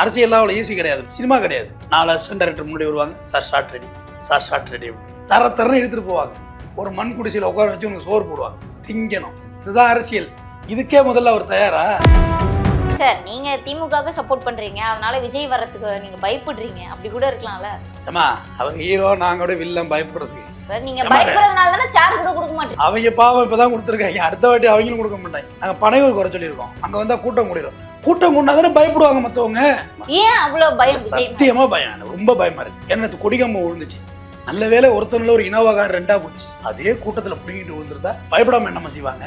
அரசியல்லாம் அவ்வளோ ஈஸி கிடையாது, சினிமா கிடையாது. 4 அசிஸ்டன்ட் டைரக்டர் முன்னாடி வருவாங்க, sir shot ready, sir shot ready அப்படின்னு தரன்னு எடுத்துகிட்டு போவாங்க. ஒரு மண் குடிசையில் உட்கார வச்சு உனக்கு சோறு போடுவாங்க, திங்கணும். இதுதான் அரசியல். இதுக்கே முதல்ல அவர் தயாரா? சார் நீங்க திமுகவுக்கு சப்போர்ட் பண்றீங்க, அதனால விஜய் வர்றதுக்கு நீங்க பயப்படுறீங்க, அப்படி கூட இருக்கலாம்ல. ஏமா அவர் ஹீரோ, நாங்களோட வில்லன் பயப்படுறதுக்கு. நீங்க பயப்படுறதுனால தானே சேர் கூட கொடுக்க மாட்டீங்க. அவங்க பாவம் இப்பதான் கொடுத்துருக்காங்க, அடுத்த வாட்டி அவங்களும் கொடுக்க மாட்டாங்க. நாங்க பனையூர் குறை சொல்லியிருக்கோம், அங்க வந்தா கூட்டம் கூடிரும். கூட்டம் கொண்டா தானே பயப்படுவாங்க மத்தவங்க. ஏன் அவ்வளவு பயம்? சத்தியமா பயம், ரொம்ப பயமா இருக்கு. என்ன கொடிகம்பம் விழுந்துச்சு, நல்ல வேலை ஒருத்தனில் ஒரு இனோவா கார் 2ஆ போச்சு. அதே கூட்டத்துல பிடிங்கிட்டு விழுந்துருந்தா பயப்படாம என்னமா செய்வாங்க?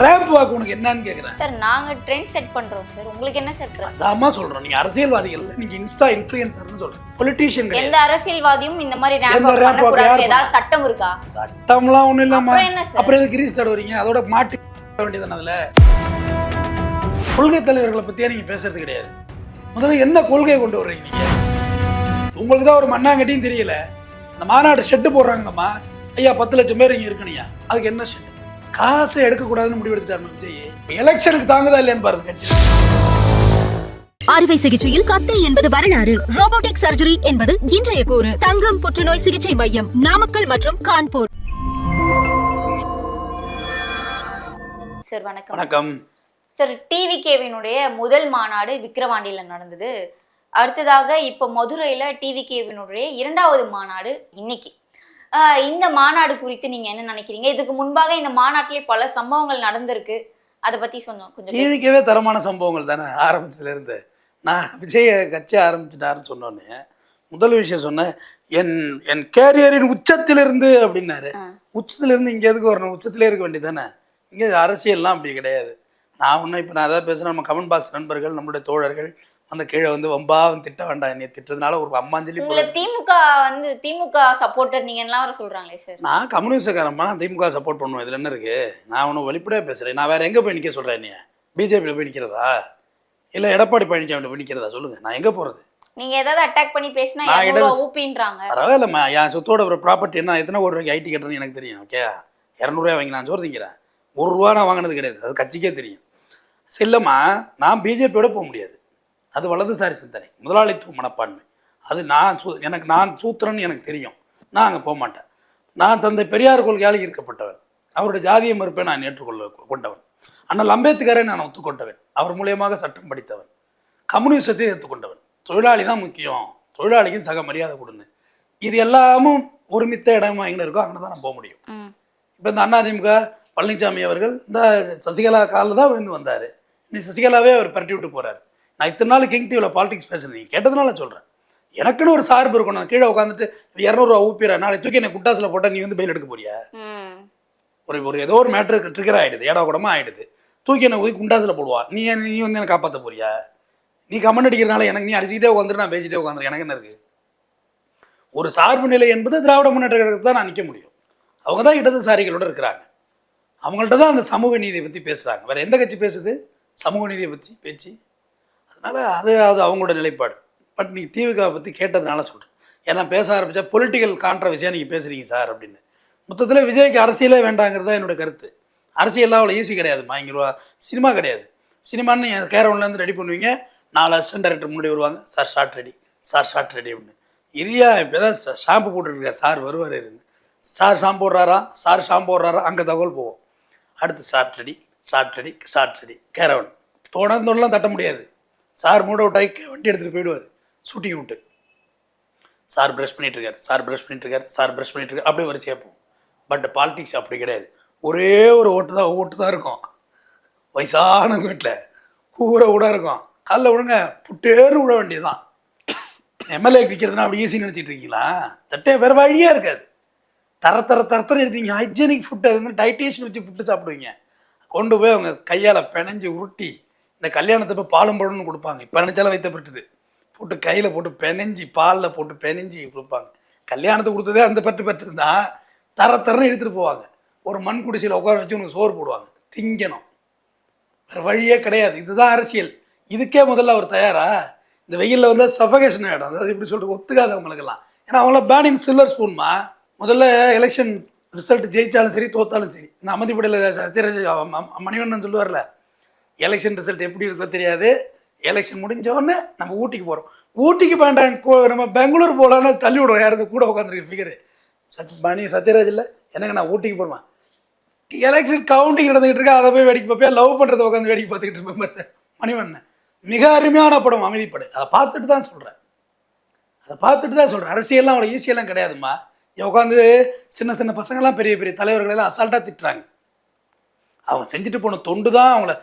ரேப் வாக்கு உனக்கு என்னன்னு கேக்குறேன் சார். நாங்க ட்ரெண்ட் செட் பண்றோம் சார், உங்களுக்கு என்ன சார் பிரச்சனை? அதாம்மா சொல்றோம், நீங்க அரசியல்வாதிகள், நீங்க இன்ஸ்டா இன்ஃப்ளூயன்சர்னு சொல்றீங்க, பொலிட்டீஷியன் கிடையாது. எந்த அரசியல்வாதியும் இந்த மாதிரி ரேப் பண்ணக்கூடாது, ஏதாவது சட்டம் இருக்கா? சட்டம்லாம் ஒண்ணும் இல்லம்மா. அப்புறம் எதுக்கு கிரீஸ் தடவுறீங்க? அதோட மாட்டி வேண்டியதானே. அதுல கொள்கை தலைவர்களை பத்தியா நீங்க பேசுறது கிடையாது. முதல்ல என்ன கொள்கையை கொண்டு வர்றீங்க நீங்க? உங்களுக்கு தான் ஒரு மண்ணாங்கட்டியும் தெரியல. இந்த மாநாடு ஷெட்டு போடுறாங்கம்மா, ஐயா 10 லட்சம் பேர் இங்க இருக்கணையா, அதுக்கு என்ன ஷெட்டு? காசை எடுக்கக்கூடாதுன்னு முடிவு எடுத்துட்டாங்க விஜய். எலெக்ஷனுக்கு தாங்குதா இல்லையான்னு பாருங்க கட்சி. அறுவை சிகிச்சையில் கத்தை என்பது வரலாறு, ரோபோட்டிக் சர்ஜரி என்பது இன்றைய கூறு. தங்கம் புற்றுநோய் சிகிச்சை மையம், நாமக்கல் மற்றும் கான்பூர். சார் வணக்கம். வணக்கம் சார். டிவிகேவினுடைய முதல் மாநாடு விக்கிரவாண்டியில நடந்தது. அடுத்ததாக இப்போ மதுரையில டிவிகேவினுடைய 2வது மாநாடு இன்னைக்கு. இந்த மாநாடு குறித்து நீங்க என்ன நினைக்கிறீங்க? இதுக்கு முன்பாக இந்த மாநாட்டிலே பல சம்பவங்கள் நடந்திருக்கு, அதை பத்தி சொன்னோம் கொஞ்சம். டிவிக்கவே தரமான சம்பவங்கள் தானே ஆரம்பிச்சதுல இருந்து. நான் விஜய் கட்சி ஆரம்பிச்சுட்டாருன்னு சொன்னோன்னே முதல் விஷயம் சொன்னேன், என் கேரியரின் உச்சத்திலிருந்து அப்படின்னாரு. உச்சத்திலிருந்து இங்கே எதுக்கு வரணும்? உச்சத்திலே இருக்க வேண்டியதானே. இங்கே அரசியல்லாம் அப்படி கிடையாது. நான் ஒன்றும் இப்போ நான் அதாவது பேசுகிறேன், நம்ம கமெண்ட் பாக்ஸ் நண்பர்கள், நம்மளுடைய தோழர்கள் அந்த கீழே வந்து வம்பாவும் திட்ட வேண்டாம், என்னை திட்டதுனால ஒரு அம்மாஞ்சலி. திமுக சப்போர்ட்டர் நீங்கலாம் வர சொல்றாங்களே சார். நான் கம்யூனிஸ்ட்காரம்மா, நான் திமுக சப்போர்ட் பண்ணுவேன். இதில் என்ன இருக்கு? நான் ஒன்றும் வெளிப்படையாக பேசுகிறேன். நான் வேற எங்கே போய் நிற்க சொல்கிறேன்? நீ பிஜேபியில் போய் நிற்கிறதா இல்லை எடப்பாடி பழனிசாமி போய் நிற்கிறதா? சொல்லுங்க, நான் எங்கே போகிறது? நீங்க ஏதாவது அட்டாக் பண்ணி பேசினா ஊப்பின்றாங்க. பரவாயில்லம்மா, என் சொத்தோட ஒரு ப்ராப்பர்ட்டி என்ன, எத்தனை கோடி ரூபாய்க்கு ஐடி கட்டுறேன்னு எனக்கு தெரியும். ஓகே, 200 வாங்கி நான் சோறு திங்கிறேன், ₹1 நான் வாங்கினது கிடையாது, அது கட்சிக்கே தெரியும். இல்லைம்மா, நான் பிஜேபியோட போக முடியாது. அது வலதுசாரி சிந்தனை, முதலாளித்துவ மனப்பான்மை. அது நான் சூத்திரன்னு எனக்கு தெரியும். நான் அங்கே போக மாட்டேன். நான் தந்தை பெரியார் கொள்கையால் ஈர்க்கப்பட்டவன். அவருடைய ஜாதிய மறுப்பை நான் கொண்டவன். அண்ணல் அம்பேத்கரை நான் ஒத்துக்கொண்டவன். அவர் மூலியமாக சட்டம் படித்தவன். கம்யூனிசத்தை ஏற்றுக்கொண்டவன். தொழிலாளி தான் முக்கியம், தொழிலாளிக்கும் சக மரியாதை கொடுங்க. இது எல்லாமும் ஒருமித்த இடமா எங்கே இருக்கோ அங்கே தான் நான் போக முடியும். இப்போ இந்த அதிமுக பழனிசாமி அவர்கள் இந்த சசிகலா காலில் தான் விழுந்து வந்தார். இன்னைக்கு சசிகலாவே அவர் பரட்டி விட்டு போகிறார். நான் இத்தனை நாள் கிங் டிவியில் பாலிடிக்ஸ் பேசுகிறேன், நீங்கள் கேட்டதுனால சொல்கிறேன். எனக்குன்னு ஒரு சார்பு இருக்கணும். கீழே உட்காந்துட்டு ₹200 ஊப்பிடுற, நாளைக்கு தூக்கி என்னை குட்டாசில் போட்டால் நீ வந்து பெயில் எடுக்க போறியா? ஒரு ஏதோ ஒரு மேட்ரு ட்ரிகர் ஆகிடுது, ஏடா கூடமாக ஆகிடுது, தூக்கி என்னை போய் குண்டாசில் போடுவா. நீ வந்து என்னை காப்பாற்ற போறியா? நீ கமெண்ட் அடிக்கிறனால எனக்கு நீ அடிச்சுக்கிட்டே உட்காந்துட்டு நான் பேசிட்டே உட்காந்துரு, எனக்கு என்ன இருக்குது? ஒரு சார்பு நிலை என்பது திராவிட முன்னேற்ற கழகத்துக்கு தான் நான் நிற்க முடியும். அவங்க தான் இடதுசாரிகளோடு இருக்கிறாங்க. அவங்கள்ட்ட தான் அந்த சமூக நீதியை பற்றி பேசுகிறாங்க. வேறு எந்த கட்சி பேசுது சமூக நீதியை பற்றி பேச்சு? அதனால் அது அவங்களோட நிலைப்பாடு. பட் நீங்கள் திமுகவை பற்றி கேட்டதுனால சொல்கிறேன். ஏன்னா பேச ஆரம்பித்தா பொலிட்டிக்கல் கான்ட்ரவர்சியாக நீங்கள் பேசுகிறீங்க சார் அப்படின்னு. மொத்தத்தில் விஜய்க்கு அரசியலே வேண்டாங்கிறது தான் என்னோடய கருத்து. அரசியல்லாம் அவ்வளோ ஈஸி கிடையாதுமா. இங்கே சினிமா கிடையாது. சினிமான்னு கேரவன்லேருந்து ரெடி பண்ணுவீங்க, 4 அசிஸ்டன்ட் டைரக்டர் முன்னாடி வருவாங்க, sir shot ready, sir shot ready அப்படின்னு. இரியா இப்போ தான் ஷாம்பு போட்டுருக்கார், சார் வருவார் இருந்து. சார் ஷாம்பு போடுறாரா, சார் ஷாம்பு போடுறாரா, அங்கே தகவல் போவோம். அடுத்து shot ready, shot ready, shot ready, caravan தொடர்ந்தோடலாம் தட்ட முடியாது. சார் மூட விட்டாய் வண்டி எடுத்துகிட்டு போயிடுவார் ஷூட்டிங் விட்டு. சார் ப்ரஷ் பண்ணிட்டுருக்கார், சார் ப்ரஷ் பண்ணிட்டுருக்கார், சார் ப்ரஷ் பண்ணிட்டுருக்கார், அப்படியே வரிசையாக போகும். பட் பாலிடிக்ஸ் அப்படி கிடையாது. ஒரே ஒரு ஓட்டு தான் இருக்கும். வயசான வீட்டில் ஊரை விட இருக்கும். காலைல விடுங்க புட்டேறு விட வேண்டியதுதான். எம்எல்ஏ விற்கிறதுனா அப்படி ஈஸின்னு நினச்சிட்டு இருக்கீங்களா? தட்டே வேறு வழியாக இருக்காது. தரத்தன்னு எடுத்தீங்க. ஹைஜீனிக் ஃபுட்டு, அது வந்து டைட்டேஷன் வச்சு ஃபுட்டு சாப்பிடுவீங்க. கொண்டு போய் அவங்க கையால் பிணைஞ்சு உருட்டி, இந்த கல்யாணத்தை போய் பாலும் பழம்னு கொடுப்பாங்க. இப்போ நினச்சாலும் வைத்தப்பட்டது போட்டு கையில் போட்டு பிணைஞ்சி பாலில் போட்டு பிணைஞ்சி கொடுப்பாங்க. கல்யாணத்தை கொடுத்ததே அந்த பட்டு தான். தரன்னு எடுத்துகிட்டு போவாங்க. ஒரு மண் குடிசையில் உட்கார வச்சு உனக்கு சோறு போடுவாங்க, திங்கணும். வேறு வழியே கிடையாது. இதுதான் அரசியல். இதுக்கே முதல்ல அவர் தயாரா? இந்த வெயிலில் வந்து சஃபகேஷன் ஆகிடும். அதாவது இப்படி சொல்லிட்டு ஒத்துக்காதவங்களுக்கெல்லாம். ஏன்னா அவங்களாம் பேன் இன் சில்வர் ஸ்பூன்மா. முதல்ல எலெக்ஷன் ரிசல்ட் ஜெயித்தாலும் சரி தோத்தாலும் சரி, இந்த அமதிப்படையில் சத்யராஜ் மணிவண்ணன் சொல்லுவார்ல, எலெக்ஷன் ரிசல்ட் எப்படி இருக்கோ தெரியாது, எலெக்ஷன் முடிஞ்ச உடனே நம்ம ஊட்டிக்கு போகிறோம். ஊட்டிக்கு வேண்டாம், நம்ம பெங்களூர் போகலான்னு தள்ளி விடுவோம். யாருக்கு கூட உட்காந்துருக்கு ஃபிகரு மணி சத்யராஜ் இல்லை என்னங்க நான் ஊட்டிக்கு போடுவேன். எலெக்ஷன் கவுண்டிங் நடந்துகிட்டு இருக்கா, அதை போய் வேடிக்கை பார்ப்பேன். லவ் பண்ணுறதை உட்காந்து வேடிக்கை பார்த்துக்கிட்டு இருப்பேன். மணிவண்ணன் மிக அருமையான படம் அமைதிப்படு. அதை பார்த்துட்டு தான் சொல்கிறேன், அரசியல்லாம் அவ்வளோ ஈஸியெல்லாம் கிடையாதும்மா. உட்காந்து சின்ன சின்ன பசங்கள்லாம் பெரிய பெரிய தலைவர்களெல்லாம் அசால்ட்டாக திட்டுறாங்க. அவங்க செஞ்சுட்டு போன தொண்டு தான்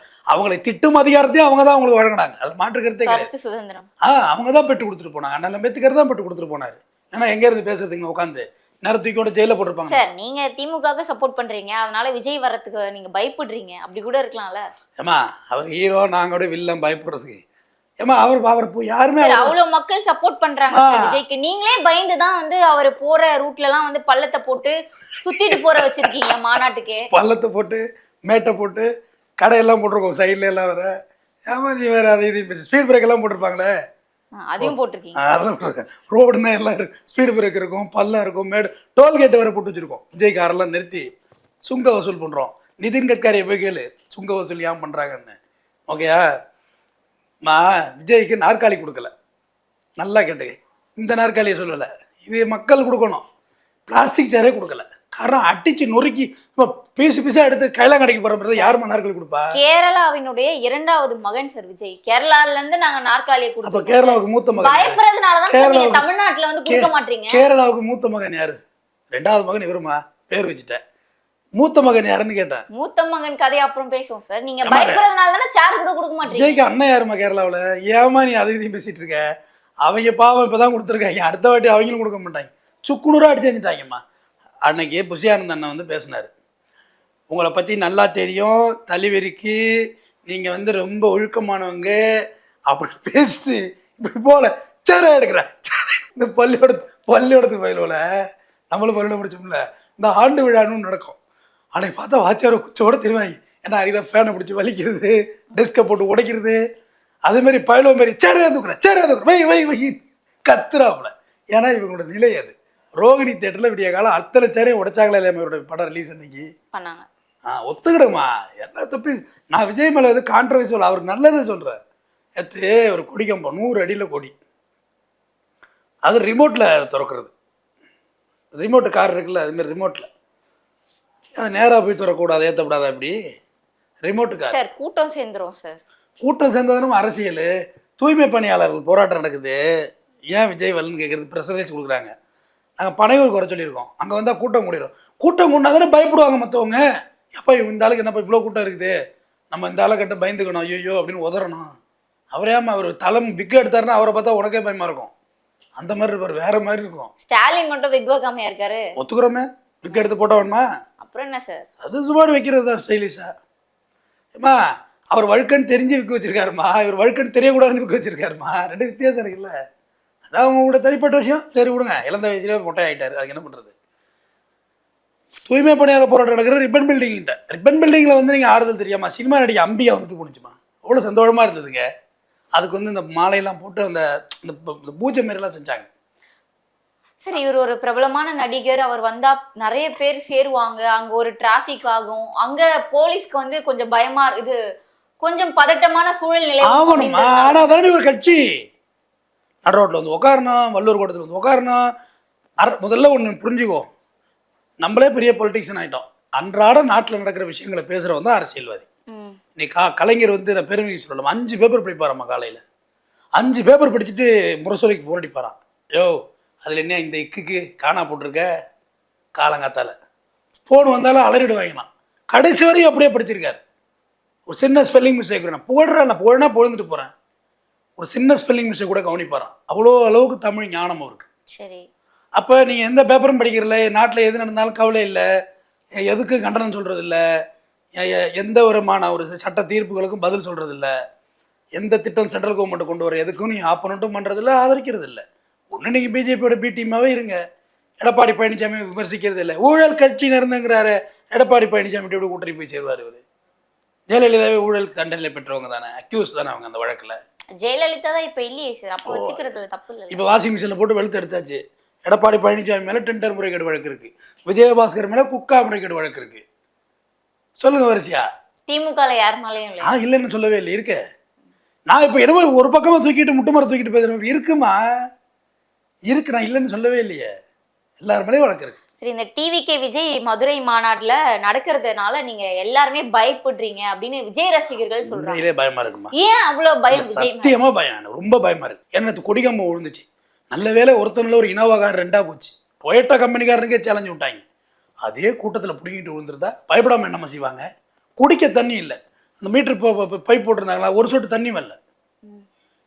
அவங்களை திட்டும் அதிகாரத்தையும் அவங்க தான் அவங்களுக்கு வழங்கினாங்க. அது மாற்றுக்கிறதே கிடையாது. சுதந்திரம் அவங்க தான் பெற்று கொடுத்துட்டு போனாங்க. அண்ணன் அம்பேத்கர் தான் பெற்று கொடுத்துட்டு போனார். ஏன்னா எங்கேருந்து பேசுறதுங்க உட்காந்து நேரத்துக்கோட ஜெயில போட்டிருப்பாங்க. சார் நீங்க திமுக சப்போர்ட் பண்றீங்க, அதனால விஜய் வரத்துக்கு நீங்க பயப்படுறீங்க, அப்படி கூட இருக்கலாம்ல. ஏமா அவர் ஹீரோ, நாங்களோட வில்லன் பயப்படுறதுக்கு. ஏமா அவர் யாருமே அவ்வளவு மக்கள் சப்போர்ட் பண்றாங்க விஜய்க்கு, நீங்களே பயந்து தான் வந்து அவர் போற ரூட்ல எல்லாம் வந்து பள்ளத்தை போட்டு சுத்திட்டு போற வச்சிருக்கீங்க மாநாட்டுக்கு. பள்ளத்தை போட்டு மேட்டை போட்டு கடையெல்லாம் போட்டிருக்கோம் சைட்ல எல்லாம். வேற ஏமா நீ வேற அதை இது ஸ்பீட் பிரேக் எல்லாம் போட்டிருப்பாங்களே, அதையும் போட்டிருக்கீங்க. அதெல்லாம் ரோடுன்னா எல்லாம் இருக்கு, ஸ்பீடு பிரேக் இருக்கும், பள்ளம் இருக்கும், மேடு, டோல்கேட் வேற போட்டு வச்சிருக்கோம். விஜய் காரெல்லாம் நிறுத்தி சுங்க வசூல் பண்றோம். நிதின் கட்காரியை போய் கேளு சுங்க வசூல் ஏன் பண்றாங்கன்னு. ஓகேயா? விஜய்க்கு நாற்காலி கொடுக்கல, நல்லா கேட்டுக்க. இந்த நாற்காலியை சொல்லலை, இது மக்கள் கொடுக்கணும். பிளாஸ்டிக் சேரே கொடுக்கல. காரணம் அடிச்சு நொறுக்கி பீசு பீஸா எடுத்து கைலாங்கடைக்கு போற யாருமா நாற்காலி கொடுப்பா? கேரளாவினுடைய இரண்டாவது மகன் சார் விஜய். கேரளால இருந்து நாங்க நாற்காலியை கொடுத்தோம். கேரளாவுக்கு மூத்த மகன் பயப்படுறதுனாலதான் தமிழ்நாட்டுல வந்து கொடுக்க மாட்டீங்க. கேரளாவுக்கு மூத்த மகன் யாரு? ரெண்டாவது மகன் இவருமா? பேர் வச்சுட்டேன். மூத்த மகன் யாருன்னு கேட்டேன். மூத்த மகன் கதையை அப்புறம் பேசுவோம் சார். நீங்க பயப்படுறதுனால தானே சேர் கூட கொடுக்க மாட்டீங்க. விஜய்க்கு அண்ணன் யாருமா கேரளாவில்? ஏமா நீ அதை இதையும் பேசிட்டு இருக்க? அவங்க பாவம் இப்பதான் கொடுத்துருக்காங்க, அடுத்த வாட்டி அவங்களும் கொடுக்க மாட்டாங்க. சுக்குநூறா அடிச்சு செஞ்சுட்டாங்கம்மா. அன்னைக்கு புஷியானந்த் அண்ணன் வந்து பேசினார், உங்களை பற்றி நல்லா தெரியும், தலைவரிக்கு நீங்கள் வந்து ரொம்ப ஒழுக்கமானவங்க அப்படி பேசிட்டு இப்படி போல சேர எடுக்கிற இந்த பள்ளியோடத்து பயிலோல நம்மளும் பள்ளியோட முடிச்சோம்ல, இந்த ஆண்டு விழான்னு நடக்கும். அன்னைக்கு பார்த்தா வாத்தியார குச்சோட தெரிவாங்க. ஏன்னா அதுதான் ஃபேனை பிடிச்சி வலிக்கிறது, டெஸ்கை போட்டு உடைக்கிறது, அதேமாரி பயிலோ மாரி சேர ஏந்துக்கிறேன் வை வை வை கத்துறாப்புல. ஏன்னா இவங்களோட நிலை அது. ரோகிணி தேட்டரில் விடிய காலம் அத்தனை சேரையும் உடைச்சாங்களா இல்லையா இவருடைய படம் ரிலீஸ் அன்னைக்கு பண்ணாங்க. ஒத்துக்கிடுமா, என்ன தப்பு. நான் விஜய் மேலே வந்து கான்ட்ரவர்சி சொல்ல, அவருக்கு நல்லதை சொல்கிறேன். எடுத்து ஒரு கொடி கம்பம் 100 அடியில் கொடி, அது ரிமோட்டில் திறக்கிறது. ரிமோட்டு கார் இருக்குல்ல, அதுமாரி ரிமோட்டில் அது நேராக போய் திறக்கக்கூடாது, ஏற்றக்கூடாது. அப்படி ரிமோட்டு கார் சார் கூட்டம் சேர்ந்துரும் சார். கூட்டம் சேர்ந்ததுன்னு அரசியல். தூய்மை பணியாளர்கள் போராட்டம் நடக்குது, ஏன் விஜய் வரலன்னு கேட்குறது, ப்ரெஷரைஸ் கொடுக்குறாங்க. நாங்கள் பனையூர் குறை சொல்லியிருக்கோம், அங்கே வந்தால் கூட்டம் கூடிடும். கூட்டம் கூட்டினா தானே பயப்படுவாங்க மற்றவங்க. எப்போ இந்த ஆளுக்கு என்னப்பா இவ்வளோ கூட்டம் இருக்குது, நம்ம இந்த ஆளை கட்ட பயந்துக்கணும், ஐயோ அப்படின்னு உதறணும். அவரேமா அவர் தலம் விக் எடுத்தாருன்னா அவரை பார்த்தா உனக்கே பயமா இருக்கும். அந்த மாதிரி இருப்பார், வேற மாதிரி இருக்கும். ஸ்டாலின் மட்டும் விக் வைக்காமையா இருக்காரு. ஒத்துக்கிறோமே, விக் எடுத்து போட்டா வேணுமா? அப்புறம் என்ன சார், அது சுமார் வைக்கிறது தான் ஸ்டைலிஷா. ஏமா அவர் வழுக்கன்னு தெரிஞ்சு விற்க வச்சிருக்காருமா, இவர் வழுக்கன்னு தெரியக்கூடாதுன்னு விற்க வச்சிருக்காருமா. ரெண்டு வித்தியாசம் இருக்குல்ல. அதான் அவங்களோட தனிப்பட்ட விஷயம். சரி விடுங்க, இழந்த வயசுலேயே மொட்டை ஆகிட்டாரு, அதுக்கு என்ன பண்ணுறது. தூய்மை பணியாளர் போராட்டம் நடக்கிற ரிப்பன் பில்டிங்கிட்ட, ரிப்பன் பில்டிங்கில் வந்து நீங்கள் ஆறுதல் தெரியாமா சினிமா நடிகை அம்பியா வந்துட்டு போணுச்சுமா, அவ்வளோ சந்தோஷமாக இருந்ததுங்க. அதுக்கு வந்து இந்த மாலையெல்லாம் போட்டு அந்த பூஜை மாரிலாம் செஞ்சாங்க. சரி, இவர் ஒரு பிரபலமான நடிகர், அவர் வந்தா நிறைய பேர் சேருவாங்க, அங்க ஒரு டிராஃபிக் ஆகும், அங்க போலீஸ்க்கு வந்து கொஞ்சம் பயமா இது, கொஞ்சம் பதட்டமான சூழ்நிலை. ஆமாம்மா, ஆனால் அதானே ஒரு கட்சி நடு ரோட்டில் வந்து உட்காரணும், வள்ளூர் கோட்டத்தில் வந்து உட்காரணும். முதல்ல ஒன்று புரிஞ்சுக்கோ, நம்மளே பெரிய பொலிட்டிக்ஸன் ஆகிட்டோம். அன்றாட நாட்டில் நடக்கிற விஷயங்களை பேசுகிறவன் தான் அரசியல்வாதி. நீ கலைஞர் வந்து நான் பெருமைக்கு சொல்லலாம், 5 பேப்பர் படிப்பாராம்மா காலையில். 5 பேப்பர் படிச்சுட்டு முரசொலிக்கு போராடிப்பாரான். யோ அதில் என்ன இந்த இக்குக்கு காணா போட்டிருக்க காலங்காத்தால் போன் வந்தாலும் அலறிடுவாங்கண்ணா. கடைசி வரையும் அப்படியே படிச்சிருக்காரு. ஒரு சின்ன ஸ்பெல்லிங் மிஸ்டேக் நான் புகழ்னா பொழுந்துட்டு போகிறேன், ஒரு சின்ன ஸ்பெல்லிங் மிஸ்டேக் கூட கவனிப்பாரான். அவ்வளோ அளவுக்கு தமிழ் ஞானம் அவருக்கு. சரி, அப்போ நீங்கள் எந்த பேப்பரும் படிக்கிறதில்ல, நாட்டில் எது நடந்தாலும் கவலை இல்லை, எதுக்கு கண்டனம் சொல்கிறது இல்லை, எந்த விதமான ஒரு சட்ட தீர்ப்புகளுக்கும் பதில் சொல்கிறது இல்லை, எந்த திட்டம் சென்ட்ரல் கவர்மெண்ட் கொண்டு வர எதுக்கும் நீங்கள் ஆப்போனண்ட்டும் பண்ணுறதில்ல, ஆதரிக்கிறது இல்லை. ஒன்று நீங்கள் பிஜேபியோட பி டீமாகவே இருங்க. எடப்பாடி பழனிசாமி விமர்சிக்கிறது இல்லை. ஊழல் கட்சி நிறந்துங்கிறாரு, எடப்பாடி பழனிசாமி எப்படி கூட்டணி போய் சேருவார்? இவர் ஜெயலலிதாவே ஊழல் தண்டனை பெற்றவங்க தானே, அக்யூஸ் தானே அவங்க அந்த வழக்கில். ஜெயலலிதா தான் இப்போ இல்லையே சார், அப்போ வச்சுக்கிறதுல தப்பு இல்லை. இப்போ வாஷிங் மிஷினில் போட்டு வெளுத்து எடுத்தாச்சு. எடப்பாடி பழனிசாமி மேலே டெண்டர் முறைகேடு வழக்கு இருக்குது, விஜயபாஸ்கர் மேலே குக்கா முறைகேடு வழக்கு இருக்குது. சொல்லுங்க வரிசையா. திமுக யார் மேலேயும் இல்லை, இல்லைன்னு சொல்லவே இல்லை, இருக்க நான் இப்போ என்னமோ ஒரு பக்கமாக தூக்கிட்டு முட்டு மரம் தூக்கிட்டு பேசுகிறேன். இருக்குமா, இருக்கு, நான் இல்லைன்னு சொல்லவே இல்லையே. எல்லார் மேலேயும் வழக்கு இருக்கு. சரி, இந்த டிவிகே விஜய் மதுரை மாநாட்டுல நடக்கிறதுனால நீங்க எல்லாருமே பயப்படுறீங்க அப்படின்னு விஜய் ரசிகர்கள் சொல்றாங்க. உண்மையிலே பயமா இருக்குமா? ஏன் அவ்வளவு பயம் விஜய்? சத்தியமா பயம், எனக்கு ரொம்ப பயமா இருக்கு. எனக்கு கொடிகம்பம் விழுந்துச்சு. நல்ல வேளை ஒருத்தனில் ஒரு இனோவா கார் 2ஆ போச்சு. டொயோட்டா கம்பெனிக்காரனுக்கே சேலஞ்சு விட்டாங்க. அதே கூட்டத்தில் பிடிங்கிட்டு விழுந்துருந்தா பயப்படாம என்னம்மா செய்வாங்க? குடிக்க தண்ணி இல்லை. அந்த மீட்டர் பைப் போட்டிருந்தாங்களா, ஒரு சொட்டு தண்ணி வரல.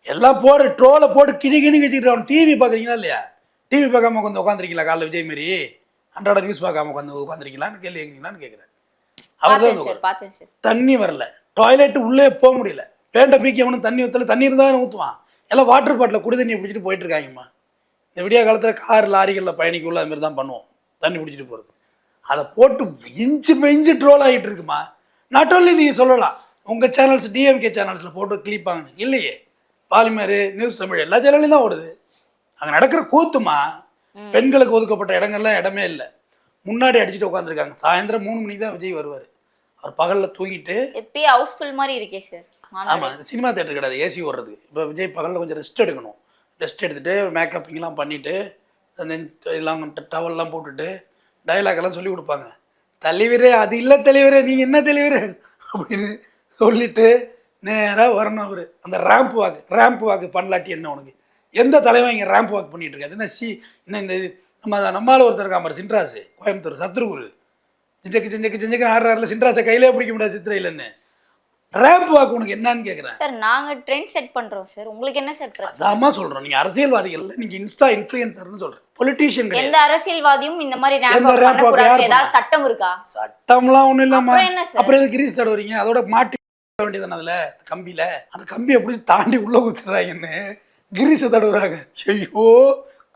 எல்லாம் போடு ட்ரோலை போட்டு கிணி கட்டிட்டு. டிவி பார்க்குறீங்களா இல்லையா? டிவி பார்க்காம உட்காந்து உட்காந்துருக்கீங்களா? காலைல விஜய் மாரி அன்றாட நியூஸ் பார்க்காம உட்காந்துருக்கீங்களான்னு கேள்வி கேட்குறீங்களான்னு கேட்குறேன். அவர் தான் தண்ணி வரல, டாய்லெட் உள்ளே போக முடியல, பேண்டை பீக்கி அவனும் தண்ணி ஊற்றல. தண்ணி இருந்தால் தான் ஊற்றுவான். எல்லாம் வாட்டர் பாட்டில் குடி தண்ணியை பிடிச்சிட்டு போயிட்டு இருக்காங்கம்மா. இந்த விடிய காலத்தில் கார் லாரிகளில் பயணிக்குள்ள அது மாதிரி தான் பண்ணுவோம், தண்ணி பிடிச்சிட்டு போகிறது. அதை போட்டு இன்ச்சு ட்ரோல் ஆகிட்டு இருக்குமா. நாட் ஓன்லி நீங்கள் சொல்லலாம் உங்கள் சேனல்ஸ் டிஎம்கே சேனல்ஸில் போட்டு கிளிப்பாங்க இல்லையே, பாலிமர், நியூஸ் தமிழ் எல்லா சேனல்லையும் தான் ஓடுது. அங்கே நடக்கிற கூத்துமா. பெண்களுக்கு ஒதுக்கப்பட்ட இடங்கள்லாம் இடமே இல்லை. முன்னாடி அடிச்சுட்டு உட்காந்துருக்காங்க. சாயந்தரம் 3 மணிக்கு தான் விஜய் வருவார். அவர் பகலில் தூங்கிட்டு எப்பயே ஹவுஸ்ஃபுல் மாதிரி இருக்கே சார். ஆமாம், சினிமா தேட்டர் கிடையாது, ஏசி ஓடுறதுக்கு. இப்போ விஜய் பகலில் கொஞ்சம் ரெஸ்ட் எடுக்கணும். ரெஸ்ட் எடுத்துகிட்டு மேக்கப்பிங்லாம் பண்ணிவிட்டு அந்த எல்லாம் டவல்லாம் போட்டுட்டு டைலாக் எல்லாம் சொல்லி கொடுப்பாங்க. தலைவரே அது இல்லை தலைவரே, நீங்கள் என்ன தலைவர் அப்படின்னு சொல்லிட்டு நேராக வரணும். அவர் அந்த ரேம்ப் வாக்கு பண்ணலாட்டி என்ன உனக்கு? எந்த தலைவன் இங்கே ரேம்ப் வாக் பண்ணிட்டு இருக்காது? என்ன இன்னும் இந்த நம்மளால் ஒருத்தர் இருக்காம சின்ராசு, கோயம்புத்தூர் சத்ருகுரு, ஜிஞ்சக்கு ஆடுறாருல, சின்ராசை கையிலே பிடிக்க முடியாது சித்திரை இல்லைன்னு. ரேம்ப் வாக் உனக்கு என்னன்னு கேட்குறேன். சார் நாங்க ட்ரெண்ட் செட் பண்றோம் சார், உங்களுக்கு என்ன சார் பிரச்சனை? அதாம்மா சொல்றோம், நீங்க அரசியல்வாதிகள் இல்ல, நீங்க இன்ஸ்டா இன்ஃப்ளூயன்சர்னு சொல்றேன், பொலிட்டீஷியன் கிடையாது. எந்த அரசியல்வாதியும் இந்த மாதிரி ரேம்ப் வாக் ஏதாவது சட்டம் இருக்கா? சட்டம்லாம் ஒண்ணும் இல்லம்மா. அப்புறம் எதுக்கு கிரீஸ் தடவுறீங்க? அதோட மாட்டி வேண்டியதானே அதுல கம்பியில, அந்த கம்பியை எப்படி தாண்டி உள்ள ஊத்துறாங்கன்னு கிரீஸை தடவுறாங்க. ஐயோ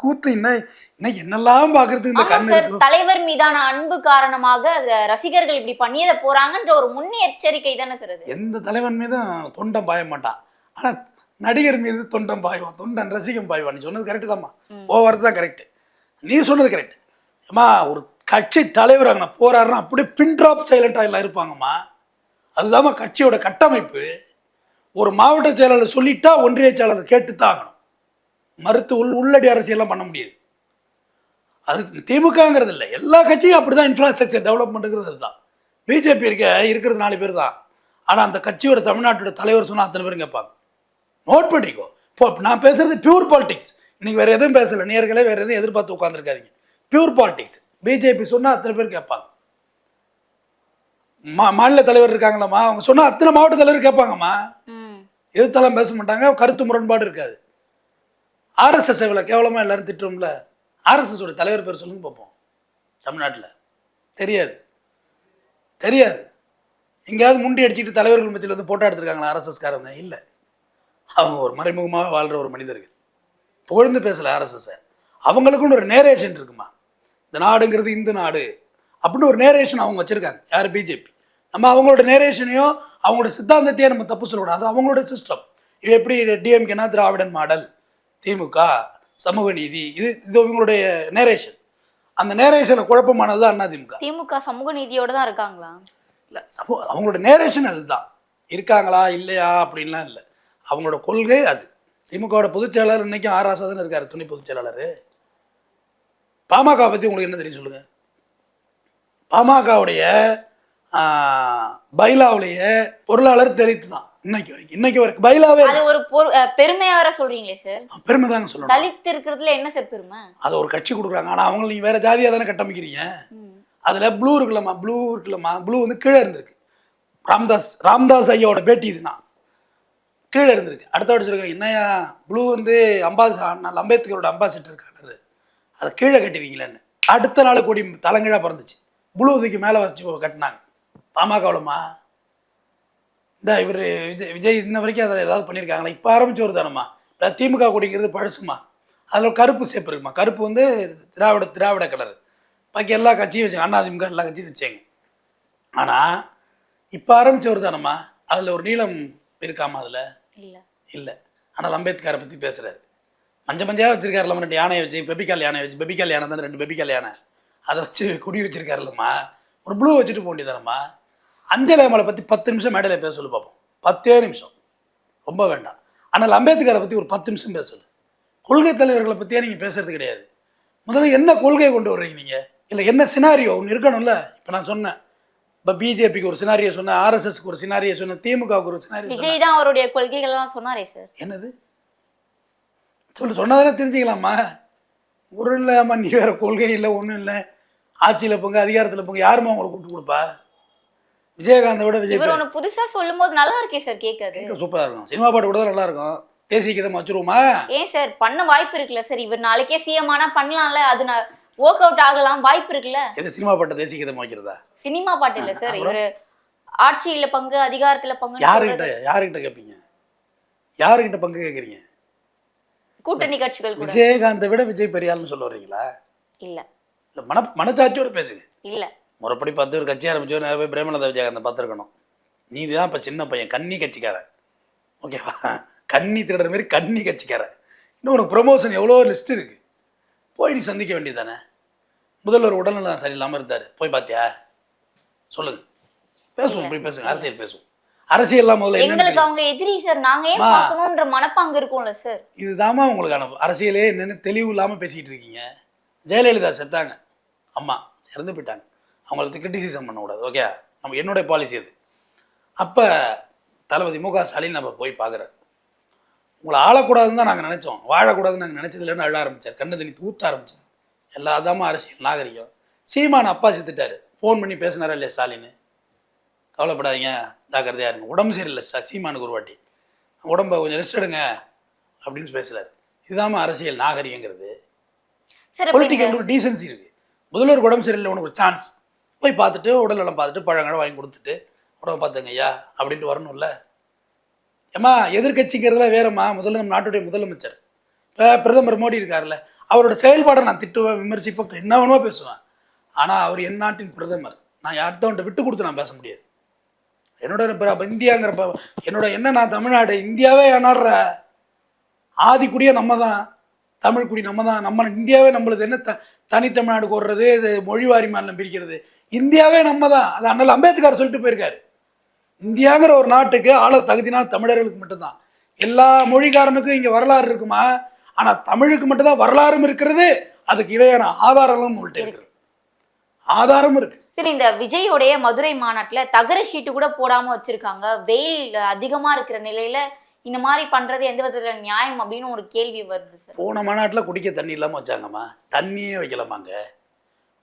கூத்து, இன்னும் என்னெல்லாம் பாக்குறது இந்த கண்ணு. தலைவர் மீதான அன்பு காரணமாக ரசிகர்கள் இப்படி பண்ணியத போறாங்கன்ற ஒரு முன்னெச்சரிக்கை தானே சார் அது. எந்த தலைவன் மீதும் தொண்டம் பாய மாட்டான், ஆனா நடிகர் மீது தொண்டம் பாய்வான், தொண்டன் ரசிகம் பாய்வான். நீ சொன்னது கரெக்டு தான்மா, ஓவர் தான் கரெக்ட், நீ சொன்னது கரெக்ட். அம்மா ஒரு கட்சி தலைவர் அங்கே போறாருன்னா அப்படியே பின் ட்ராப் சைலண்டா எல்லாம் இருப்பாங்கம்மா. அதுதாம்மா கட்சியோட கட்டமைப்பு. ஒரு மாவட்ட செயலாளர் சொல்லிட்டா ஒன்றிய செயலாளர் கேட்டுத்தான் ஆகணும். மறுத்து உள்ளடி அரசியல்லாம் பண்ண முடியாது. அது திமுகங்கிறது இல்லை, எல்லா கட்சியும் அப்படிதான். இன்ஃப்ராஸ்ட்ரக்சர் டெவலப்மெண்ட்டுங்கிறது அதுதான். பிஜேபி இருக்கிறது 4 பேர் தான். ஆனால் அந்த கட்சியோட தமிழ்நாட்டோட தலைவர் சொன்னால் அத்தனை பேரும் கேட்பாங்க. நோட் பண்ணிக்கோ. இப்போ நான் பேசுறது பியூர் பாலிடிக்ஸ். இன்னைக்கு வேற எதுவும் பேசலை, நேர்களே வேற எதுவும் எதிர்பார்த்து உட்காந்துருக்காதீங்க. Pure politics. பிஜேபி சொன்னால் அத்தனை பேர் கேட்பாங்க. மாநில தலைவர் இருக்காங்களாம்மா, அவங்க சொன்னால் அத்தனை மாவட்ட தலைவர் கேட்பாங்கம்மா. எதிர்த்தெல்லாம் பேச மாட்டாங்க, கருத்து முரண்பாடு இருக்காது. ஆர்எஸ்எஸ் எவ்வளோ கேவலமாக எல்லாரும் திட்டுறோம்ல, ஆர்எஸ்எஸோட தலைவர் பேர் சொல்லுங்க பார்ப்போம். தமிழ்நாட்டில் தெரியாது. எங்கேயாவது முண்டி அடிச்சுட்டு தலைவர்கள் மத்தியில் வந்து போட்டோ எடுத்துருக்காங்களா ஆர்எஸ்எஸ்காரங்க? இல்லை, அவங்க ஒரு மறைமுகமாக வாழ்கிற ஒரு மனிதர்கள். புகழ்ந்து பேசலை ஆர்எஸ்எஸ்ஸை. அவங்களுக்குன்னு ஒரு நேரேஷன் இருக்குமா. இந்த நாடுங்கிறது இந்து நாடு அப்படின்னு ஒரு நேரேஷன் அவங்க வச்சுருக்காங்க. யார்? பிஜேபி. நம்ம அவங்களோட நேரேஷனையோ அவங்களோட சித்தாந்தத்தையே நம்ம தப்பு சொல்லக்கூடாது. அவங்களோட சிஸ்டம். இது எப்படி டிஎம்கேனா திராவிடன் மாடல், திமுக சமூக நீதி, இது இவங்களுடைய நேரேஷன். அந்த நேரேஷனை குழப்பமானது தான் அதிமுக. திமுக சமூக நீதியோட தான் இருக்காங்களா? இல்லை, அவங்களோட நேரேஷன் அதுதான். இருக்காங்களா இல்லையா அப்படின்லாம் இல்லை, அவங்களோட கொள்கை அது. திமுகவோட பொதுச் செயலாளர் இன்னைக்கும் ஆராசா தானே இருக்காரு, துணை பொதுச் செயலாளர். பாமக பற்றி உங்களுக்கு என்ன தெரியும் சொல்லுங்க? பாமகவுடைய பைலாவுடைய பொருளாளர் தலித் தான் இன்னைக்கு வரைக்கும் பைலாவே. அது ஒரு பெருமையா வர சொல்றீங்களே சார்? பெருமை தாங்க சொல்லணும். தலித் இருக்கிறதுல என்ன சார் பெருமை? அதை ஒரு கட்சி கொடுக்குறாங்க, ஆனா அவங்க நீங்க வேற ஜாதியா தானே கட்டமைக்கிறீங்க. அதுல ப்ளூ இருக்குல்லம்மா, ப்ளூ வந்து கீழே இருந்திருக்கு. ராம்தாஸ் ஐயாவோட பேட்டி இதுனா கீழே இருந்திருக்கு. அடுத்த வாட்டி சொல்லுங்க, என்னையா ப்ளூ வந்து அம்பேத்கரோட அம்பாசிடர் கலர், அதை கீழே கட்டுவீங்களேன்னு. அடுத்த நாள் கொடி தலைங்கீழா பிறந்துச்சு, ப்ளூ இதுக்கு மேலே வச்சு கட்டினாங்க. பாமகவுலமா இந்த இவர் விஜய் இன்ன வரைக்கும் அதில் ஏதாவது பண்ணியிருக்காங்களா? இப்போ ஆரம்பிச்சு ஒரு தானம்மா. இப்போ திமுக கொடிங்கிறது பழசுமா, அதில் கருப்பு சேப்பு இருக்குமா. கருப்பு வந்து திராவிட கலர். பாக்கி எல்லா கட்சியும் வச்சாங்க, அதிமுக எல்லா கட்சியும் வச்சாங்க. ஆனால் இப்போ ஆரம்பிச்சு ஒரு தானம்மா, அதில் ஒரு நீளம் இருக்காமா? அதில் இல்லை. ஆனால் அம்பேத்கரை பற்றி பேசுகிறாரு. மஞ்சள் வச்சிருக்காருல, 2 யானையை வச்சு, பெபிக்கால் யானை தான் 2 பெபிக்கால் யானை, அதை வச்சு குடி வச்சிருக்காருல்லம்மா. ஒரு ப்ளூ வச்சுட்டு போக வேண்டியதானம்மா. அஞ்சலி அமலை பற்றி 10 நிமிஷம் மேடையில் பேச சொல்லி பார்ப்போம். 10 நிமிஷம் ரொம்ப வேண்டாம். ஆனால் அம்பேத்கரை பற்றி ஒரு 10 நிமிஷம் பேசல. கொள்கை தலைவர்களை பற்றியே நீங்கள் பேசுறது கிடையாது. முதல்ல என்ன கொள்கையை கொண்டு வர்றீங்க நீங்கள்? இல்லை என்ன சினாரியோ ஒன்று இருக்கணும்ல. இப்போ நான் சொன்னேன், இப்போ பிஜேபிக்கு ஒரு சினாரியை சொன்னேன், ஆர்எஸ்எஸ்க்கு ஒரு சினாரியை சொன்னேன், திமுகவுக்கு ஒரு சினாரியோ. விஜய் தான் அவருடைய கொள்கைகள்லாம் சொன்னாரே சார். என்னது சொன்னதானே தெரிஞ்சுக்கலாமா? ஒரு இல்லாமா நீ வேற கொள்கை இல்லை, ஒன்றும் இல்லை, ஆட்சியில் போங்க அதிகாரத்தில் போங்க, யாருமா உங்களை கூப்பிட்டு கொடுப்பா? விஜயகாந்தை விட இவர் ஒன்று புதுசா சொல்லும் போது நல்லா இருக்கே சார் கேட்காது. சூப்பராக இருக்கும். சினிமா பாட்டு கூட தான் நல்லா இருக்கும். தேசிய கீதம் வச்சுருவோமா? ஏன் சார் பண்ண வாய்ப்பு இருக்குல்ல சார். இவர் நாளைக்கே சிஎம் ஆனா பண்ணலாம்ல. அது ஒர்க் அவுட் ஆகலாம், வாய்ப்பு இருக்குல்ல. இது சினிமா பாட்டு தேசிய கீதம் வைக்கிறதா? சினிமா பாட்டு இல்ல சார். இவர் ஆட்சியில பங்கு, அதிகாரத்துல பங்கு. யாருக்கிட்ட கேட்பீங்க? யாருக்கிட்ட பங்கு கேட்குறீங்க? கூட்டணி கட்சிகள் கூட. விஜயகாந்தை விட விஜய் பெரியாள்னு சொல்ல வரீங்களா? இல்ல இல்லை, மனச்சாட்சியோட பேசுங்க. இல்ல முறைப்படி 10 ஒரு கட்சி ஆரம்பிச்சோ நிறைய பேர் பிரேமலதா விஜயகாந்தை பார்த்துருக்கணும். நீ தான் இப்போ சின்ன பையன், கன்னி கட்சிக்காரன். ஓகேவா? கன்னி திருடுற மாதிரி கன்னி கட்சிக்காரன். இன்னும் உனக்கு ப்ரொமோஷன் எவ்வளோ லிஸ்ட் இருக்குது. போய் நீ சந்திக்க வேண்டியதானே. முதல்வர் உடல்நலம் சரியில்லாமல் இருந்தார், போய் பார்த்தியா? சொல்லுங்க, பேசுவோம், இப்படி பேசுங்க, அரசியல் பேசுவோம். அரசியல்லாம் முதல்ல எங்களுக்கு அவங்க எதிரி சார். நாங்க ஏன் பார்க்கணும்ன்ற மனப்பாங்க இருக்கும்ல சார். இதுதாம்மா உங்களுக்கான அரசியலே என்னன்னு தெளிவு இல்லாமல் பேசிக்கிட்டு இருக்கீங்க. ஜெயலலிதா செத்தாங்க, அம்மா இறந்து போயிட்டாங்க, அவங்களுக்கு கிரிட்டிசிசம் பண்ணக்கூடாது. ஓகே, நம்ம என்னுடைய பாலிசி அது. அப்போ தளபதி மு க ஸ்டாலின் நம்ம போய் பார்க்குறாரு. உங்களை ஆளக்கூடாதுன்னு தான் நாங்கள் நினச்சோம், வாழக்கூடாதுன்னு நாங்கள் நினச்சது இல்லைன்னு அழ ஆரம்பித்தார், கண்ணு தண்ணி ஊற்ற ஆரம்பிச்சார். எல்லாதாம்மா அரசியல் நாகரிகம். சீமான் அப்பா செத்துட்டார், ஃபோன் பண்ணி பேசினாரா இல்லையா ஸ்டாலின்? கவலைப்படாதீங்க, ஜாக்கிரதையாக இருங்க, உடம்பு சரியில்லை சீமானுக்கு ஒரு வாட்டி, உடம்பை கொஞ்சம் ரெஸ்ட் எடுங்க அப்படின்னு பேசுகிறார். இதுதாம்மா அரசியல் நாகரிகங்கிறது. பொலிட்டிக்கல் ஒரு டீசன்சி இருக்குது. முதல்வர் உடம்பு சரியில்லை, உனக்கு ஒரு சான்ஸ் போய் பார்த்துட்டு உடல்நலம் பார்த்துட்டு பழங்களை வாங்கி கொடுத்துட்டு உடம்பை பார்த்துங்க ஐயா அப்படின்ட்டு வரணும்ல. ஏம்மா எதிர்கட்சிங்கிறதுல வேறம்மா. முதல்ல நம்ம நாட்டுடைய முதலமைச்சர், இப்போ பிரதமர் மோடி இருக்கார்ல, அவரோட செயல்பாடை நான் திட்டுவேன், விமர்சிப்பேன், என்ன வேணுமோ பேசுவேன். ஆனால் அவர் என் நாட்டின் பிரதமர். நான் யார்த்தவன்ட்ட விட்டு கொடுத்து நான் பேச முடியாது. என்னோட இந்தியாங்கிறப்ப என்னோட என்ன, நான் தமிழ்நாடு, இந்தியாவே என் நாடுற ஆதிக்குடியே நம்ம தான், தமிழ் குடி நம்ம தான், நம்ம இந்தியாவே நம்மளுது. என்ன தனித்தமிழ்நாடு கோர்றது, இது மொழிவாரி மாநிலம் பிரிக்கிறது, இந்தியாவே நம்ம தான். அது அண்ணல் அம்பேத்கர் சொல்லிட்டு போயிருக்காரு. இந்தியாங்கிற ஒரு நாட்டுக்கு ஆள தகுதினா தமிழர்களுக்கு மட்டும்தான். எல்லா மொழிக்காரனுக்கும் இங்கே வரலாறு இருக்குமா? ஆனால் தமிழுக்கு மட்டும்தான் வரலாறும் இருக்கிறது, அதுக்கு இடையான ஆதாரங்களும் உங்கள்கிட்ட இருக்கிறது. ஆதாரமும் இருக்கு. சரி, இந்த விஜயோடைய மதுரை மாநாட்டுல தகர ஷீட்டு கூட போடாம வச்சிருக்காங்க. வெயில் அதிகமா இருக்கிற நிலையில இந்த மாதிரி பண்றது எந்த விதத்துல நியாயம் அப்படின்னு ஒரு கேள்வி வருது சார். போன மாநாட்டில் குடிக்க தண்ணி இல்லாமல் வச்சாங்கம்மா, தண்ணியே வைக்கலாமாங்க.